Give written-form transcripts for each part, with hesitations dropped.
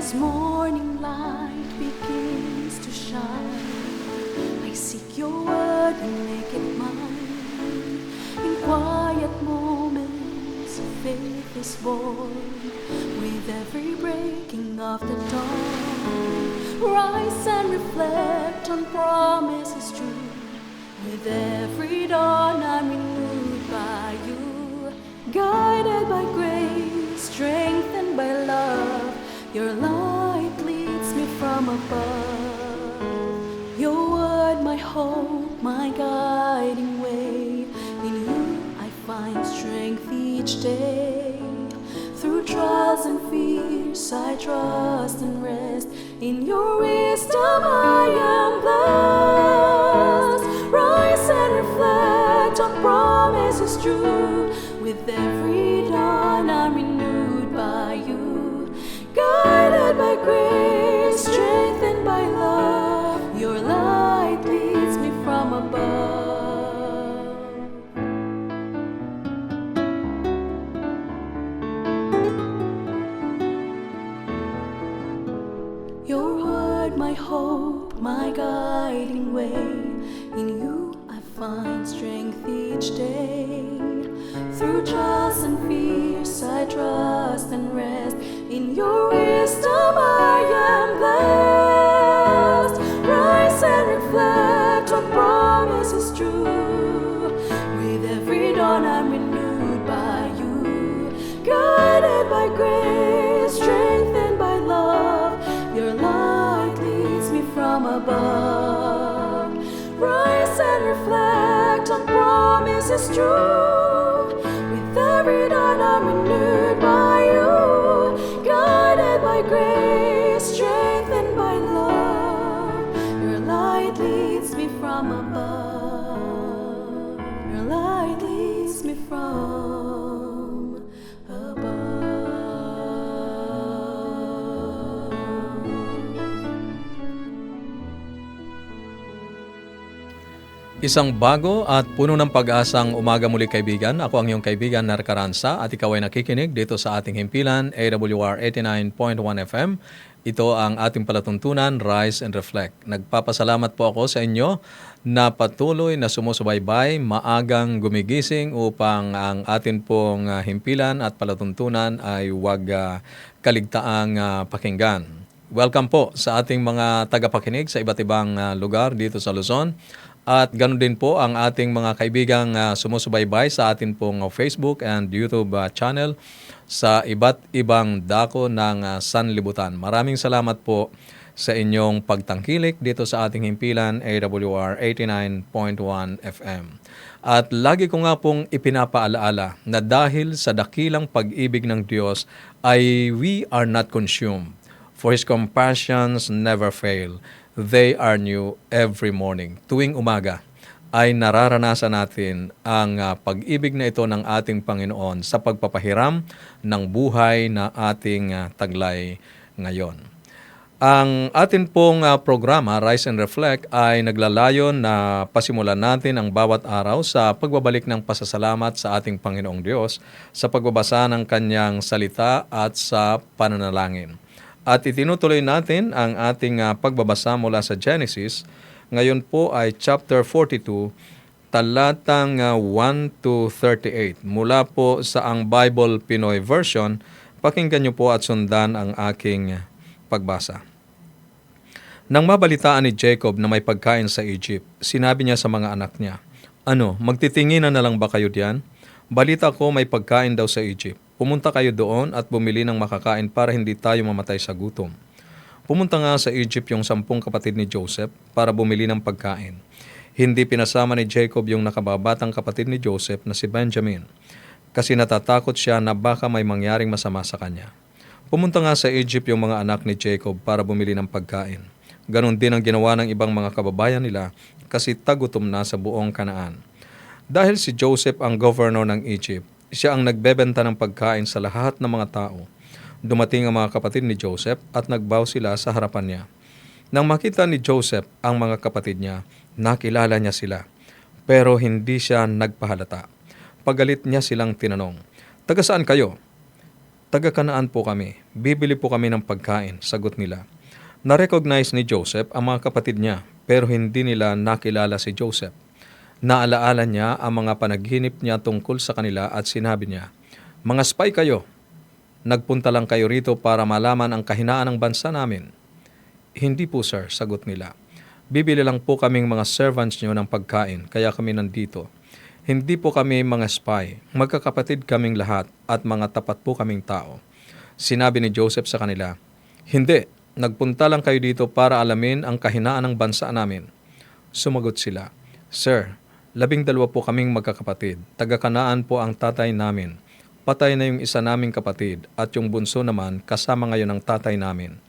As morning light begins to shine, I seek your word and make it mine. In quiet moments, faith is born. With every breaking of the dawn, rise and reflect on promises true. With every dawn, I'm renewed by you. Guided by grace, strengthened by love, your light leads me from above. Your word, my hope, my guiding way. In you I find strength each day. Through trials and fears I trust and rest. In your wisdom I am blessed. Rise and reflect on promises true. With every dawn I'm renewed by you. Guided by grace, strengthened by love, your light leads me from above. Your word, my hope, my guiding way. In you I find strength each day. Through trials and fears I trust and rest. In your wisdom I am blessed. Rise and reflect on promises true. With every dawn I'm renewed by you. Guided by grace, strengthened by love, your light leads me from above. Rise and reflect on promises true. With every dawn I'm renewed by you. Guided by grace, strengthened by love, your light leads me from above. Your light leads me from above. Isang bago at puno ng pag-asang umaga muli kaibigan. Ako ang iyong kaibigan Nar Caranza at ikaw ay nakikinig dito sa ating himpilan AWR 89.1 FM. Ito ang ating palatuntunan, Rise and Reflect. Nagpapasalamat po ako sa inyo na patuloy na sumusubaybay, maagang gumigising upang ang atin pong himpilan at palatuntunan ay huwag kaligtaang pakinggan. Welcome po sa ating mga tagapakinig sa iba't ibang lugar dito sa Luzon. At ganoon din po ang ating mga kaibigang sumusubaybay sa atin pong Facebook and YouTube channel sa iba't ibang dako ng sanlibutan. Maraming salamat po sa inyong pagtangkilik dito sa ating himpilan AWR 89.1 FM. At lagi ko nga pong ipinapaalaala na dahil sa dakilang pag-ibig ng Diyos ay we are not consumed. For His compassions never fail. They are new every morning. Tuwing umaga ay nararanasan natin ang pag-ibig na ito ng ating Panginoon sa pagpapahiram ng buhay na ating taglay ngayon. Ang atin pong programa, Rise and Reflect, ay naglalayon na pasimulan natin ang bawat araw sa pagbabalik ng pasasalamat sa ating Panginoong Diyos sa pagbabasa ng Kanyang salita at sa pananalangin. At itinutuloy natin ang ating pagbabasa mula sa Genesis. Ngayon po ay chapter 42, talatang 1 to 38. Mula po sa ang Bible Pinoy version, pakinggan niyo po at sundan ang aking pagbasa. Nang mabalitaan ni Jacob na may pagkain sa Egypt, sinabi niya sa mga anak niya, "Ano, magtitinginan na lang ba kayo diyan? Balita ko may pagkain daw sa Egypt. Pumunta kayo doon at bumili ng makakain para hindi tayo mamatay sa gutom." Pumunta nga sa Egypt yung 10 kapatid ni Joseph para bumili ng pagkain. Hindi pinasama ni Jacob yung nakababatang kapatid ni Joseph na si Benjamin, kasi natatakot siya na baka may mangyaring masama sa kanya. Pumunta nga sa Egypt yung mga anak ni Jacob para bumili ng pagkain. Ganon din ang ginawa ng ibang mga kababayan nila kasi tagutom na sa buong Kanaan. Dahil si Joseph ang governor ng Egypt, siya ang nagbebenta ng pagkain sa lahat ng mga tao. Dumating ang mga kapatid ni Joseph at nagbow sila sa harapan niya. Nang makita ni Joseph ang mga kapatid niya, nakilala niya sila. Pero hindi siya nagpahalata. Pagalit niya silang tinanong, "Taga saan kayo?" Taga-Kanaan po kami. Bibili po kami ng pagkain, sagot nila. Na-recognize ni Joseph ang mga kapatid niya, pero hindi nila nakilala si Joseph. Naalaala niya ang mga panaginip niya tungkol sa kanila at sinabi niya, "Mga spy kayo. Nagpunta lang kayo rito para malaman ang kahinaan ng bansa namin." "Hindi po sir," sagot nila. "Bibili lang po kaming mga servants niyo ng pagkain, kaya kami nandito. Hindi po kami mga spy. Magkakapatid kaming lahat at mga tapat po kaming tao." Sinabi ni Joseph sa kanila, "Hindi, nagpunta lang kayo dito para alamin ang kahinaan ng bansa namin." Sumagot sila, "Sir, 12 po kaming magkakapatid. Taga-Kanaan po ang tatay namin. Patay na yung isa naming kapatid at yung bunso naman kasama ngayon ng tatay namin."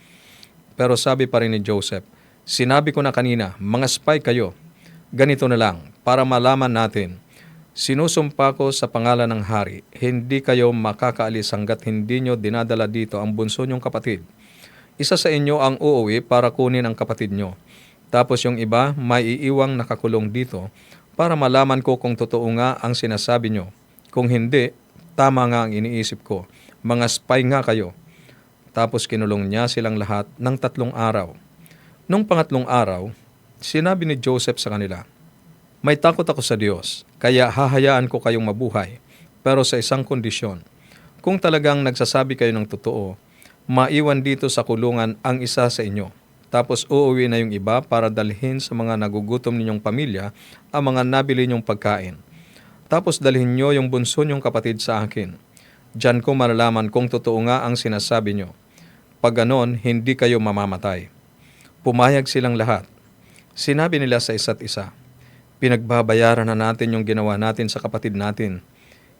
Pero sabi pa rin ni Joseph, "Sinabi ko na kanina, mga spy kayo. Ganito na lang, para malaman natin. Sinusumpa ko sa pangalan ng hari, hindi kayo makakaalis hanggat hindi nyo dinadala dito ang bunso nyong kapatid. Isa sa inyo ang uuwi para kunin ang kapatid nyo. Tapos yung iba may iiwang nakakulong dito para malaman ko kung totoo nga ang sinasabi nyo. Kung hindi, tama nga ang iniisip ko. Mga spy nga kayo." Tapos kinulong niya silang lahat ng 3 araw. Nung pangatlong araw, sinabi ni Joseph sa kanila, "May takot ako sa Diyos, kaya hahayaan ko kayong mabuhay, pero sa isang kondisyon. Kung talagang nagsasabi kayo ng totoo, maiwan dito sa kulungan ang isa sa inyo. Tapos uuwi na yung iba para dalhin sa mga nagugutom ninyong pamilya ang mga nabili ninyong pagkain. Tapos dalhin nyo yung bunso nyong kapatid sa akin. Diyan ko malalaman kung totoo nga ang sinasabi nyo. Pag ganon, hindi kayo mamamatay." Pumayag silang lahat. Sinabi nila sa isa't isa, "Pinagbabayaran na natin yung ginawa natin sa kapatid natin.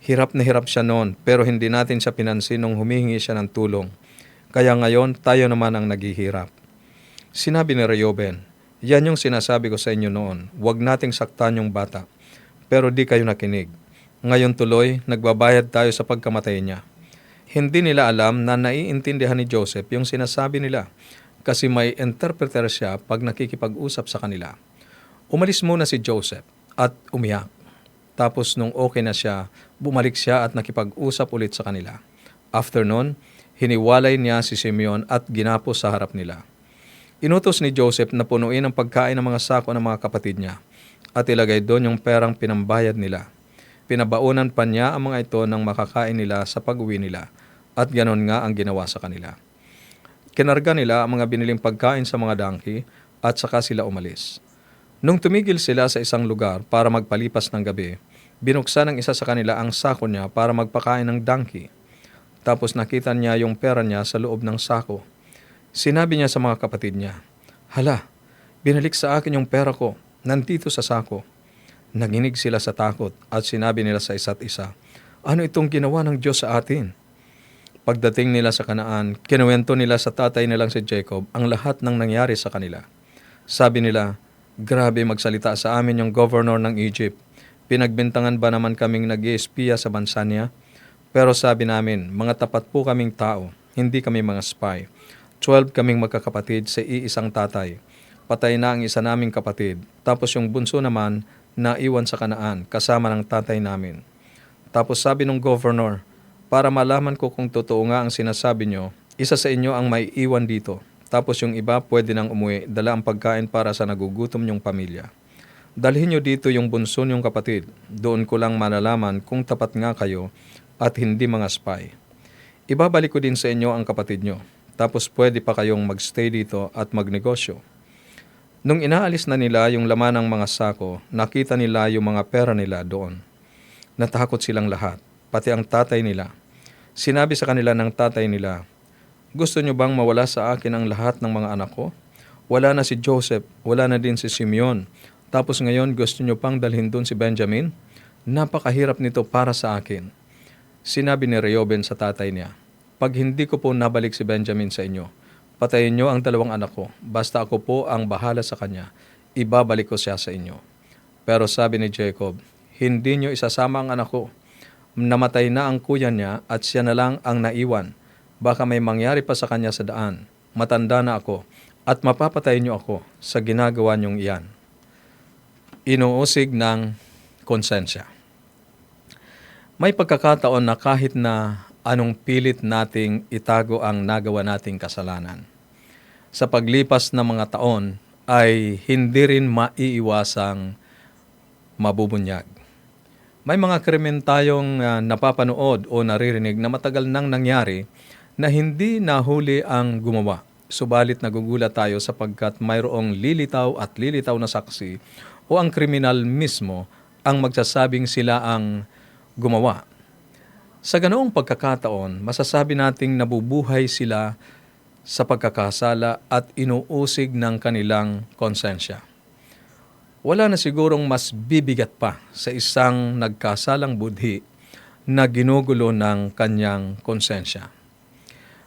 Hirap na hirap siya noon, pero hindi natin siya pinansin nung humihingi siya ng tulong. Kaya ngayon, tayo naman ang naghihirap." Sinabi ni Reuben, "Yan yung sinasabi ko sa inyo noon, huwag nating saktan yung bata. Pero di kayo nakinig. Ngayon tuloy, nagbabayad tayo sa pagkamatay niya." Hindi nila alam na naiintindihan ni Joseph yung sinasabi nila kasi may interpreter siya pag nakikipag-usap sa kanila. Umalis muna si Joseph at umiyak. Tapos nung okay na siya, bumalik siya at nakipag-usap ulit sa kanila. After nun, hiniwalay niya si Simeon at ginapos sa harap nila. Inutos ni Joseph na punuin ang pagkain ng mga sako ng mga kapatid niya at ilagay doon yung perang pinambayad nila. Pinabaunan pa niya ang mga ito ng makakain nila sa pag-uwi nila at ganon nga ang ginawa sa kanila. Kinarga nila ang mga biniling pagkain sa mga dangki at saka sila umalis. Nung tumigil sila sa isang lugar para magpalipas ng gabi, binuksan ng isa sa kanila ang sako niya para magpakain ng dangki. Tapos nakita niya yung pera niya sa loob ng sako. Sinabi niya sa mga kapatid niya, "Hala, binalik sa akin yung pera ko, nandito sa sako." Naginig sila sa takot at sinabi nila sa isa't isa, "Ano itong ginawa ng Diyos sa atin?" Pagdating nila sa Kanaan, kinuwento nila sa tatay nilang si Jacob ang lahat ng nangyari sa kanila. Sabi nila, "Grabe magsalita sa amin yung governor ng Egypt. Pinagbintangan ba naman kaming nag-i-espiya sa bansa niya? Pero sabi namin, mga tapat po kaming tao, hindi kami mga spy. 12 kaming magkakapatid sa iisang tatay. Patay na ang isa naming kapatid, tapos yung bunso naman naiwan sa Kanaan kasama ng tatay namin." Tapos sabi ng governor, "Para malaman ko kung totoo nga ang sinasabi nyo, isa sa inyo ang may iwan dito. Tapos yung iba pwede nang umuwi, dala ang pagkain para sa nagugutom nyong pamilya. Dalhin nyo dito yung bunso nyong kapatid. Doon ko lang malalaman kung tapat nga kayo at hindi mga spy. Ibabalik ko din sa inyo ang kapatid nyo. Tapos pwede pa kayong magstay dito at magnegosyo." Nung inaalis na nila yung laman ng mga sako, nakita nila yung mga pera nila doon. Natakot silang lahat, pati ang tatay nila. Sinabi sa kanila ng tatay nila, "Gusto nyo bang mawala sa akin ang lahat ng mga anak ko? Wala na si Joseph, wala na din si Simeon. Tapos ngayon gusto nyo pang dalhin doon si Benjamin? Napakahirap nito para sa akin." Sinabi ni Reuben sa tatay niya, "Pag hindi ko po nabalik si Benjamin sa inyo, patayin nyo ang 2 anak ko. Basta ako po ang bahala sa kanya. Ibabalik ko siya sa inyo." Pero sabi ni Jacob, "Hindi nyo isasama ang anak ko. Namatay na ang kuya niya at siya na lang ang naiwan. Baka may mangyari pa sa kanya sa daan. Matanda na ako at mapapatay niyo ako sa ginagawa niyong iyan." Inuusig ng konsensya. May pagkakataon na kahit na anong pilit nating itago ang nagawa nating kasalanan, sa paglipas ng mga taon ay hindi rin maiiwasang mabubunyag. May mga krimen tayong napapanood o naririnig na matagal nang nangyari na hindi nahuli ang gumawa. Subalit nagugulat tayo sapagkat mayroong lilitaw at lilitaw na saksi o ang kriminal mismo ang magsasabing sila ang gumawa. Sa ganoong pagkakataon, masasabi nating nabubuhay sila sa pagkakasala at inuusig ng kanilang konsensya. Wala na sigurong mas bibigat pa sa isang nagkasalang budhi na ginugulo ng kanyang konsensya.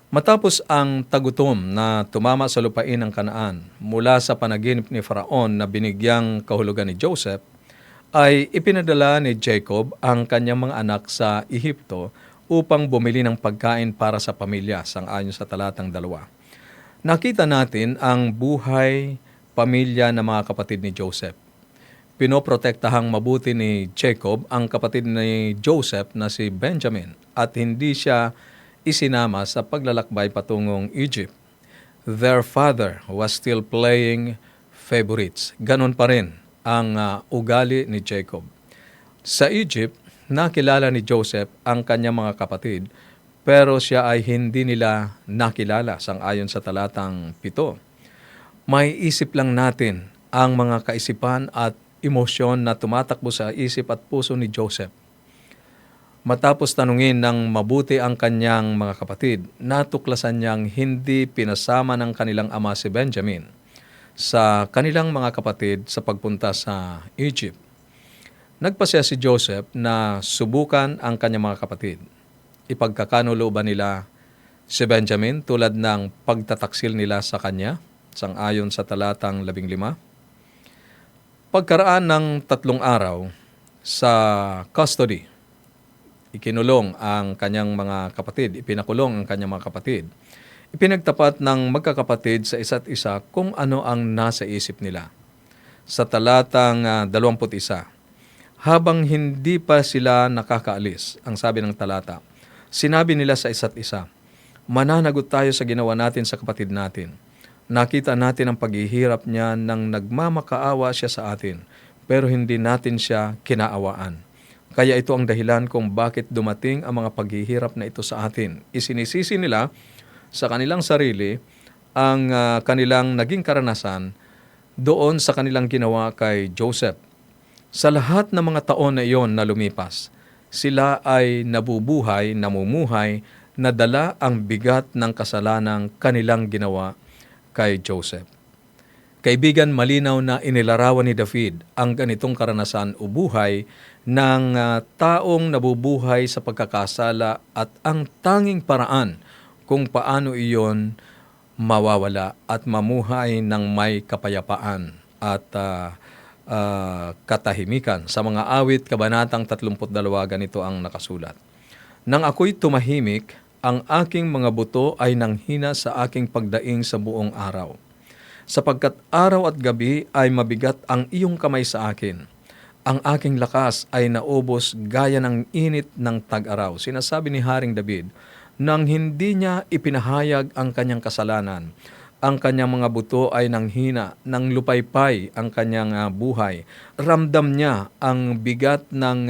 Matapos ang tagutom na tumama sa lupain ng Kanaan mula sa panaginip ni Faraon na binigyang kahulugan ni Joseph, ay ipinadala ni Jacob ang kanyang mga anak sa Ehipto upang bumili ng pagkain para sa pamilya, sang-ayon sa talatang 2. Nakita natin ang buhay pamilya ng mga kapatid ni Joseph. Pinoprotektahang mabuti ni Jacob ang kapatid ni Joseph na si Benjamin at hindi siya isinama sa paglalakbay patungong Egypt. Their father was still playing favorites. Ganon pa rin ang ugali ni Jacob. Sa Egypt, nakilala ni Joseph ang kanyang mga kapatid, pero siya ay hindi nila nakilala, sang-ayon sa talatang 7. May isip lang natin ang mga kaisipan at emosyon na tumatakbo sa isip at puso ni Joseph. Matapos tanungin ng mabuti ang kanyang mga kapatid, natuklasan niyang hindi pinasama ng kanilang ama si Benjamin sa kanilang mga kapatid sa pagpunta sa Egypt. Nagpasya si Joseph na subukan ang kanyang mga kapatid. Ipagkakanulooban nila si Benjamin tulad ng pagtataksil nila sa kanya, sang-ayon sa talatang 15. Pagkaraan ng 3 araw sa custody, ikinulong ang kanyang mga kapatid, ipinakulong ang kanyang mga kapatid. Ipinagtapat ng magkakapatid sa isa't isa kung ano ang nasa isip nila. Sa talatang 21, habang hindi pa sila nakakaalis, ang sabi ng talata, sinabi nila sa isa't isa, mananagot tayo sa ginawa natin sa kapatid natin. Nakita natin ang paghihirap niya nang nagmamakaawa siya sa atin, pero hindi natin siya kinaawaan. Kaya ito ang dahilan kung bakit dumating ang mga paghihirap na ito sa atin. Isinisisi nila sa kanilang sarili ang kanilang naging karanasan doon sa kanilang ginawa kay Joseph. Sa lahat ng mga taon na iyon na lumipas, sila ay nabubuhay, namumuhay, na dala ang bigat ng kasalanang kanilang ginawa kay Joseph. Kaibigan, malinaw na inilarawan ni David ang ganitong karanasan o buhay ng taong nabubuhay sa pagkakasala at ang tanging paraan kung paano iyon mawawala at mamuhay ng may kapayapaan at katahimikan. Sa mga awit, kabanatang 32, ganito ang nakasulat. Nang ako'y tumahimik, ang aking mga buto ay nanghina sa aking pagdaing sa buong araw. Sapagkat araw at gabi ay mabigat ang iyong kamay sa akin. Ang aking lakas ay naubos gaya ng init ng tag-araw. Sinasabi ni Haring David, nang hindi niya ipinahayag ang kanyang kasalanan, ang kanyang mga buto ay nanghina, nang lupaypay ang kanyang buhay. Ramdam niya ang bigat ng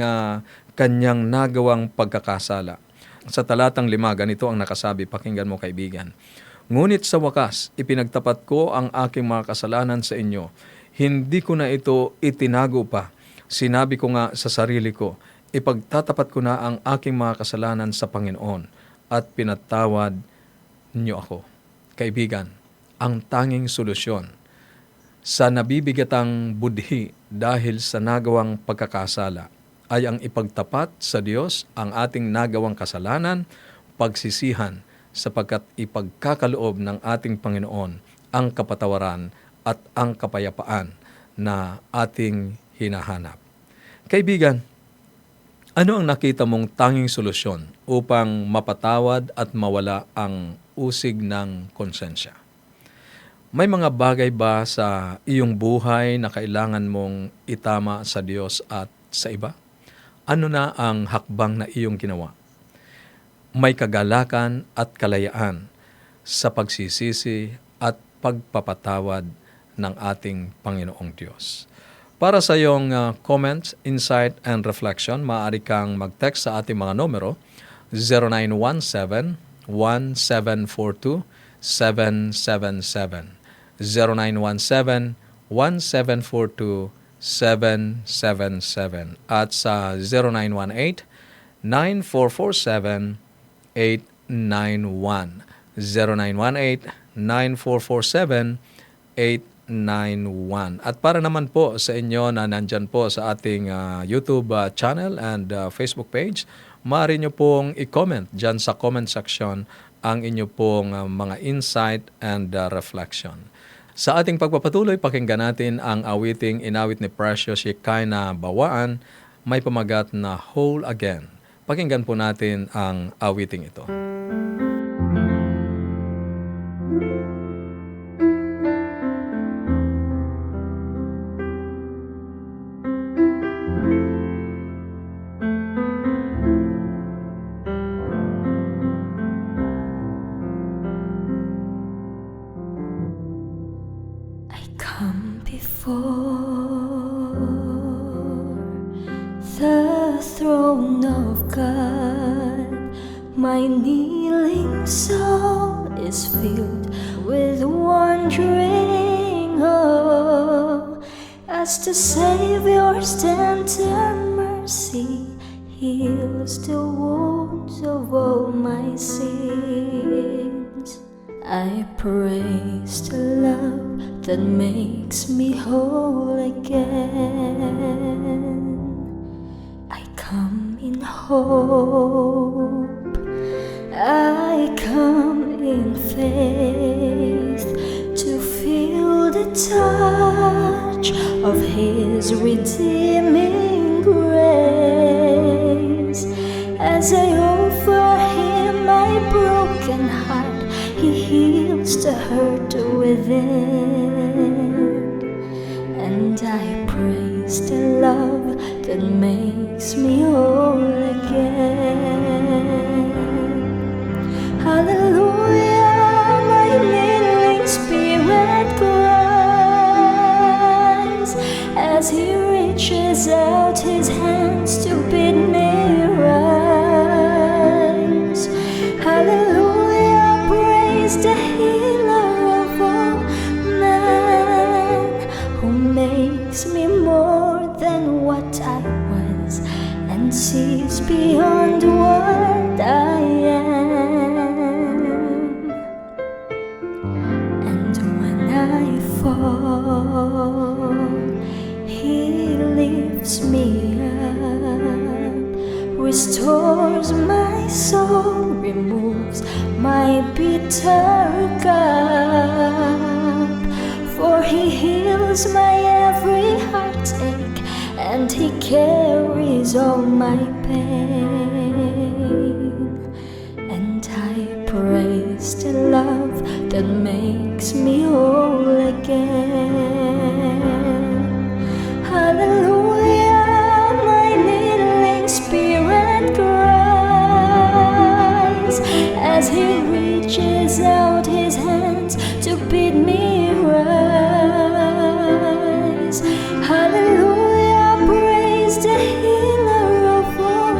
kanyang nagawang pagkakasala. Sa talatang 5, ganito ang nakasabi, pakinggan mo kaibigan. Ngunit sa wakas, ipinagtapat ko ang aking mga kasalanan sa inyo. Hindi ko na ito itinago pa. Sinabi ko nga sa sarili ko, ipagtatapat ko na ang aking mga kasalanan sa Panginoon at pinatawad niyo ako. Kaibigan, ang tanging solusyon sa nabibigatang budhi dahil sa nagawang pagkakasala ay ang ipagtapat sa Diyos ang ating nagawang kasalanan, pagsisihan, sapagkat ipagkakaloob ng ating Panginoon ang kapatawaran at ang kapayapaan na ating hinahanap. Kaibigan, ano ang nakita mong tanging solusyon upang mapatawad at mawala ang usig ng konsensya? May mga bagay ba sa iyong buhay na kailangan mong itama sa Diyos at sa iba? Ano na ang hakbang na iyong ginawa? May kagalakan at kalayaan sa pagsisisi at pagpapatawad ng ating Panginoong Diyos. Para sa iyong comments, insight, and reflection, maaari kang mag-text sa ating mga numero 0917-1742-777, 0917-1742-777, at sa 0918-9447-891, 0918-9447-891. At para naman po sa inyo na nandyan po sa ating YouTube channel and Facebook page, maaari nyo pong i-comment dyan sa comment section ang inyo pong mga insight and reflection. Sa ating pagpapatuloy, pakinggan natin ang awiting inawit ni Precious Shekinah Bawaan, may pamagat na Whole Again. Pakinggan po natin ang awiting ito. I come before the throne of God. My kneeling soul is filled with wondering awe as the Savior's tender mercy heals the wounds of all my sins. I praise the love that makes me whole again. I come in hope, I come in faith to feel the touch of His redeeming grace. As I offer Him my broken heart, He heals the hurt within, and I praise the love that makes me whole again. Hallelujah, my kneeling spirit cries as He reaches out His hands to bid me rise. Hallelujah, praise the healer of all men, who makes me more than what I was and sees beyond what I am. And when I fall, He lifts me up, restores my soul, removes my bitter cup. For He heals my every heartache, and He carries all my pain. And I praise the love that makes me whole again. Hallelujah, my kneeling spirit cries as He reaches out His hands to bid me rise. Hallelujah, praise the healer of all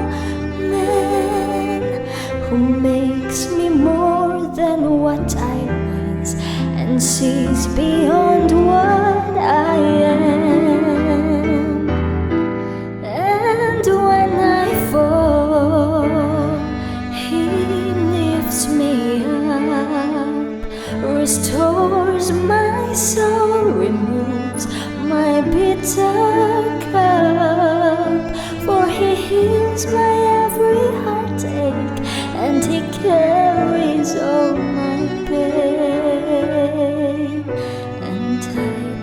men, who makes me more than what I was and sees beyond what I am. And when I fall, He lifts me up, restores my soul, removes my bitter cup. For He heals my every heartache, and He carries all my pain. And I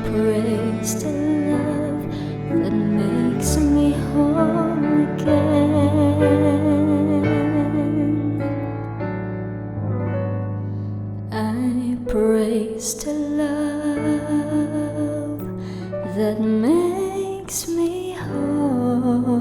praise the love that makes me whole again. I praise the love that makes me whole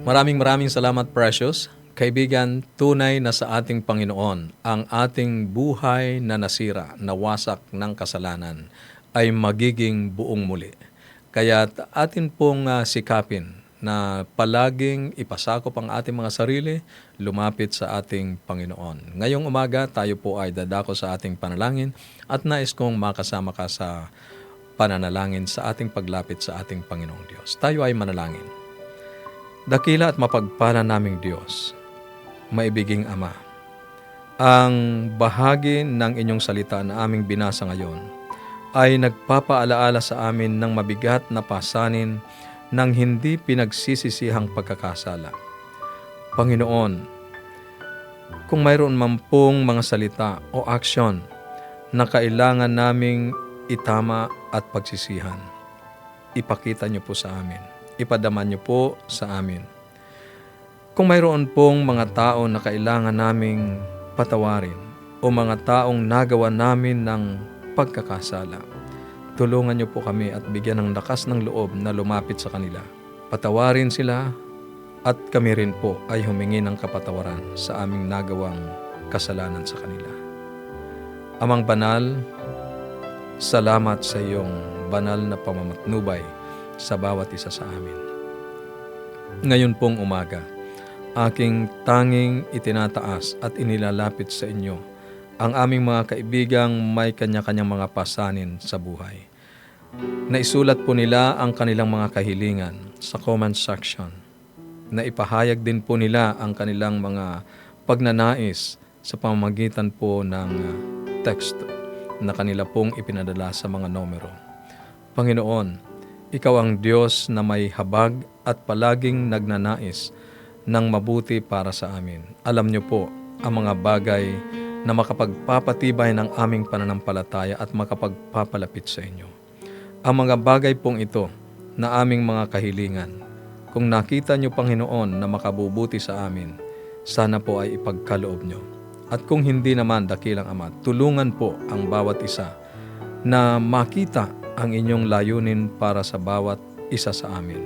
Maraming salamat, Precious. Kaibigan, tunay na sa ating Panginoon ang ating buhay na nasira, nawasak ng kasalanan ay magiging buong muli. Kaya atin pong sikapin na palaging ipasakop ang ating mga sarili, lumapit sa ating Panginoon. Ngayong umaga, tayo po ay dadako sa ating panalangin at nais kong makasama ka sa pananalangin sa ating paglapit sa ating Panginoong Diyos. Tayo ay manalangin. Dakila at mapagpala naming Diyos, maibiging Ama, ang bahagi ng inyong salita na aming binasa ngayon ay nagpapaalaala sa amin ng mabigat na pasanin ng hindi pinagsisisihang pagkakasala. Panginoon, kung mayroon man pong mga salita o aksyon na kailangan naming itama at pagsisihan, ipakita niyo po sa amin. Ipadaman niyo po sa amin. Kung mayroon pong mga tao na kailangan naming patawarin o mga taong nagawa namin ng pagkakasala, tulungan niyo po kami at bigyan ng lakas ng loob na lumapit sa kanila. Patawarin sila at kami rin po ay humingi ng kapatawaran sa aming nagawang kasalanan sa kanila. Amang banal, salamat sa iyong banal na pamamatnubay sa bawat isa sa amin. Ngayon pong umaga, aking tanging itinataas at inilalapit sa inyo ang aming mga kaibigang may kanya-kanyang mga pasanin sa buhay. Naisulat po nila ang kanilang mga kahilingan sa comment section. Naipahayag din po nila ang kanilang mga pagnanais sa pamamagitan po ng text na kanila pong ipinadala sa mga numero. Panginoon, Ikaw ang Diyos na may habag at palaging nagnanais ng mabuti para sa amin. Alam niyo po ang mga bagay na makapagpapatibay ng aming pananampalataya at makapagpapalapit sa inyo. Ang mga bagay pong ito na aming mga kahilingan, kung nakita niyo, Panginoon, na makabubuti sa amin, sana po ay ipagkaloob niyo. At kung hindi naman, dakilang Ama, tulungan po ang bawat isa na makita ang inyong layunin para sa bawat isa sa amin.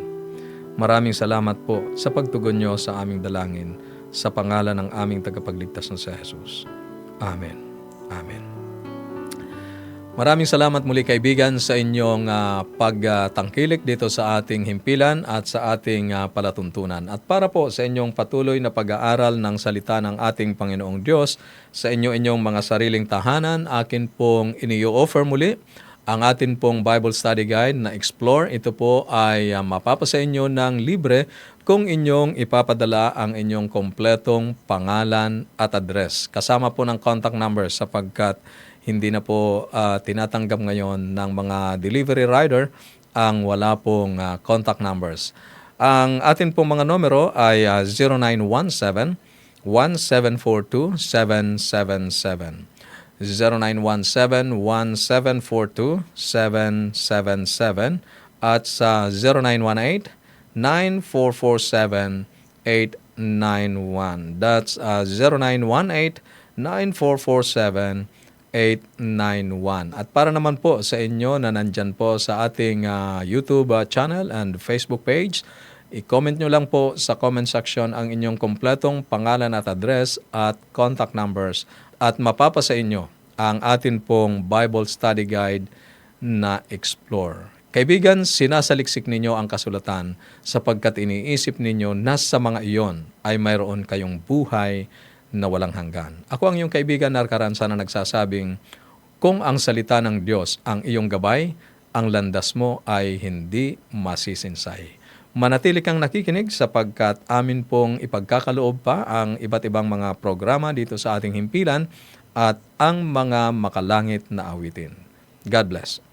Maraming salamat po sa pagtugon niyo sa aming dalangin sa pangalan ng aming tagapagligtas na si Jesus. Amen. Amen. Maraming salamat muli, kaibigan, sa inyong pagtangkilik dito sa ating himpilan at sa ating palatuntunan. At para po sa inyong patuloy na pag-aaral ng salita ng ating Panginoong Diyos sa inyong mga sariling tahanan, akin pong ini-offer muli ang atin pong Bible Study Guide na Explore. Ito po ay mapapasa inyo ng libre kung inyong ipapadala ang inyong kompletong pangalan at address. Kasama po ng contact number sapagkat hindi na po tinatanggap ngayon ng mga delivery rider ang wala pong contact numbers. Ang atin pong mga numero ay 0917-1742-777. 0917-1742-777 at sa 0918-9447-891. That's 0918-9447-891. At para naman po sa inyo na nandyan po sa ating YouTube channel and Facebook page, i-comment nyo lang po sa comment section ang inyong kompletong pangalan at address at contact numbers at mapapasa inyo ang atin pong Bible Study Guide na Explore. Kaibigan, sinasaliksik ninyo ang kasulatan sapagkat iniisip ninyo na sa mga iyon ay mayroon kayong buhay na walang hanggan. Ako ang iyong kaibigan, Narcaranza, na nagsasabing, kung ang salita ng Diyos ang iyong gabay, ang landas mo ay hindi masisinsay. Manatili kang nakikinig sapagkat amin pong ipagkakaloob pa ang iba't ibang mga programa dito sa ating himpilan at ang mga makalangit na awitin. God bless.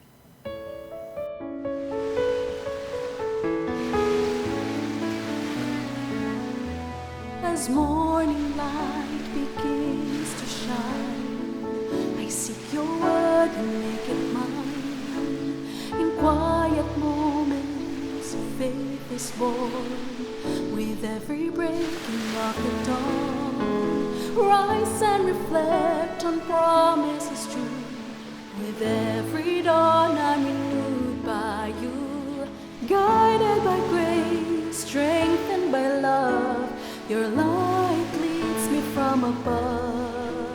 As morning light begins to shine, I seek your word and make it mine. In quiet moments, faith is born. With every breaking of the dawn, rise and reflect on promises true. With every dawn, I'm renewed by you, guided by grace, strengthened by by love. Your light leads me from above.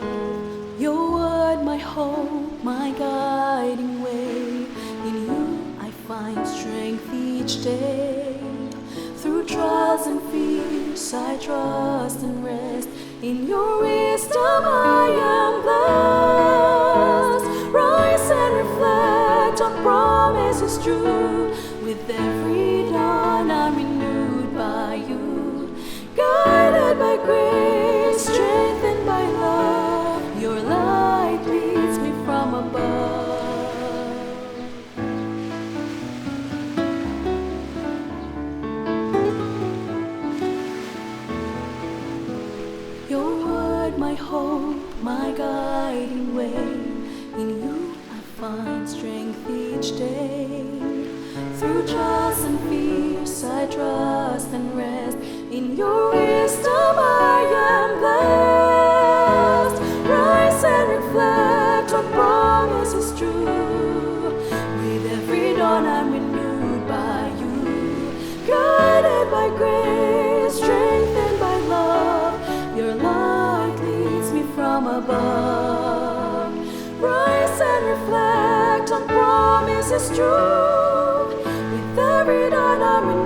Your word, my hope, my guiding way. In you I find strength each day. Through trials and fears I trust and rest. In your wisdom I am blessed. Rise and reflect on promises true. With every dawn I'm renewed by you. Guided by grace, strengthened by love. Your light leads me from above. Your word, my hope, my guiding way. In you I find strength each day. Through trials and fears I trust and rest. In your wisdom I am blessed. Rise and reflect on promises true. With every dawn I'm renewed by you. Guided by grace, strengthened by love. Your light leads me from above. Rise and reflect on promises true. With every dawn I'm renewed